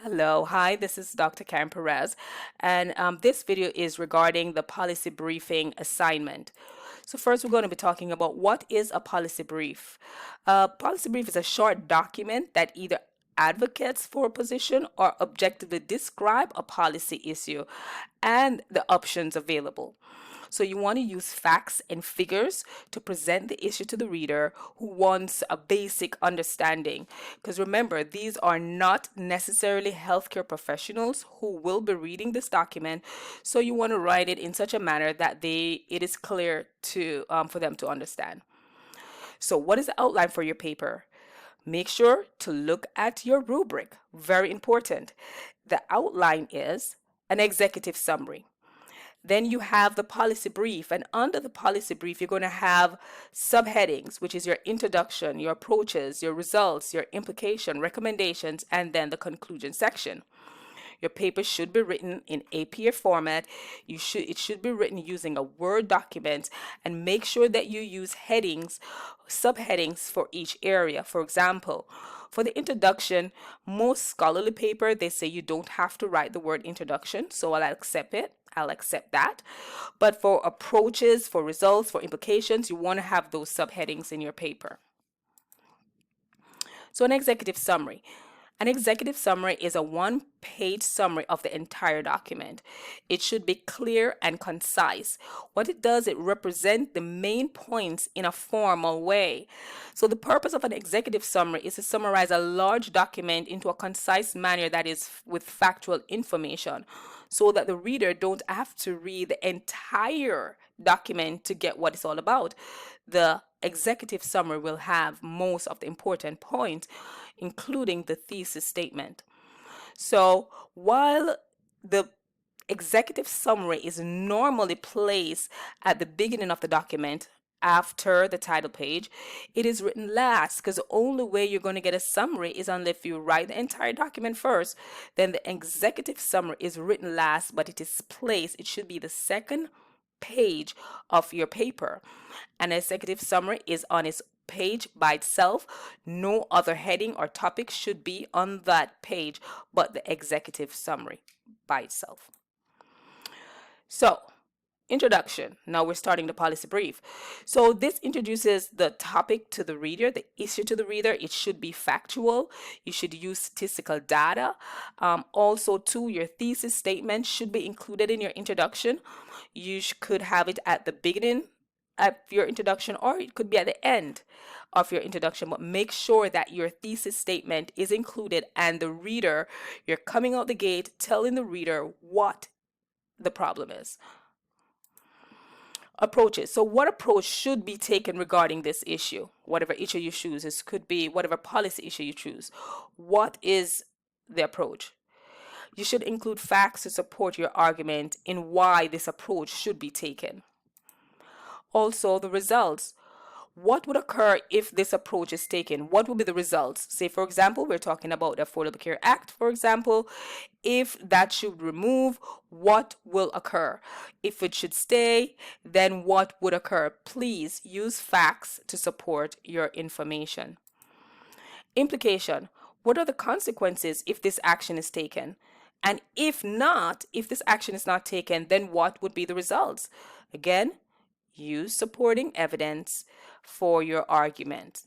Hello, hi, this is Dr. Karen Perez, and this video is regarding the policy briefing assignment. So first we're going to be talking about what is a policy brief. A policy brief is a short document that either advocates for a position or objectively describe a policy issue and the options available. So you want to use facts and figures to present the issue to the reader who wants a basic understanding. Because remember, these are not necessarily healthcare professionals who will be reading this document. So you want to write it in such a manner that it is clear to for them to understand. So what is the outline for your paper? Make sure to look at your rubric. Very important. The outline is an executive summary. Then you have the policy brief, and under the policy brief, you're going to have subheadings, which is your introduction, your approaches, your results, your implication, recommendations, and then the conclusion section. Your paper should be written in APA format. It should be written using a Word document, and make sure that you use headings, subheadings for each area. For example, for the introduction, most scholarly paper, they say you don't have to write the word introduction, so I'll accept it. I'll accept that. But for approaches, for results, for implications, you want to have those subheadings in your paper. So an executive summary. An executive summary is a one-page summary of the entire document. It should be clear and concise. What it does, it represents the main points in a formal way. So the purpose of an executive summary is to summarize a large document into a concise manner that is with factual information, so that the reader don't have to read the entire document to get what it's all about. The executive summary will have most of the important points, including the thesis statement. So while the executive summary is normally placed at the beginning of the document after the title page, it is written last, because the only way you're going to get a summary is unless you write the entire document first. Then the executive summary is written last, but it is placed, it should be the second page of your paper. An executive summary is on its page by itself. No other heading or topic should be on that page but the executive summary by itself. So, introduction. Now we're starting the policy brief. So this introduces the topic to the reader, the issue to the reader. It should be factual. You should use statistical data. Also, too, your thesis statement should be included in your introduction. You could have it at the beginning of your introduction, or it could be at the end of your introduction, but make sure that your thesis statement is included and the reader, you're coming out the gate telling the reader what the problem is. Approaches. So what approach should be taken regarding this issue? Whatever issue you choose, this could be whatever policy issue you choose. What is the approach? You should include facts to support your argument in why this approach should be taken. Also, the results. What would occur if this approach is taken? What would be the results? Say, for example, we're talking about the Affordable Care Act, for example. If that should remove, what will occur? If it should stay, then what would occur? Please use facts to support your information. Implication. What are the consequences if this action is taken? And if not, if this action is not taken, then what would be the results? Again, use supporting evidence for your argument.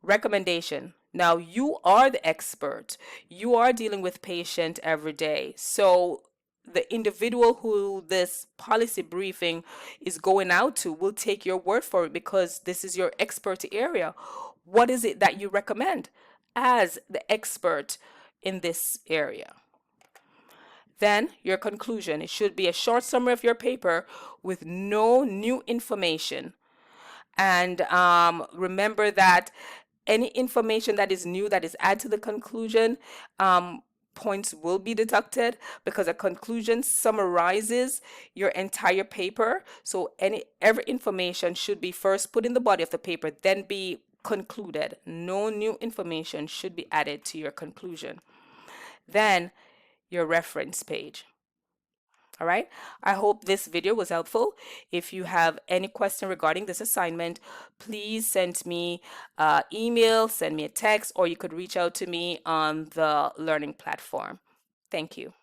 Recommendation. Now you are the expert. You are dealing with patient every day. So the individual who this policy briefing is going out to will take your word for it because this is your expert area. What is it that you recommend as the expert in this area? Then your conclusion. It should be a short summary of your paper with no new information. And remember that any information that is new that is added to the conclusion, points will be deducted because a conclusion summarizes your entire paper. So every information should be first put in the body of the paper, then be concluded. No new information should be added to your conclusion. Then your reference page. All right. I hope this video was helpful. If you have any question regarding this assignment, please send me email, send me a text, or you could reach out to me on the learning platform. Thank you.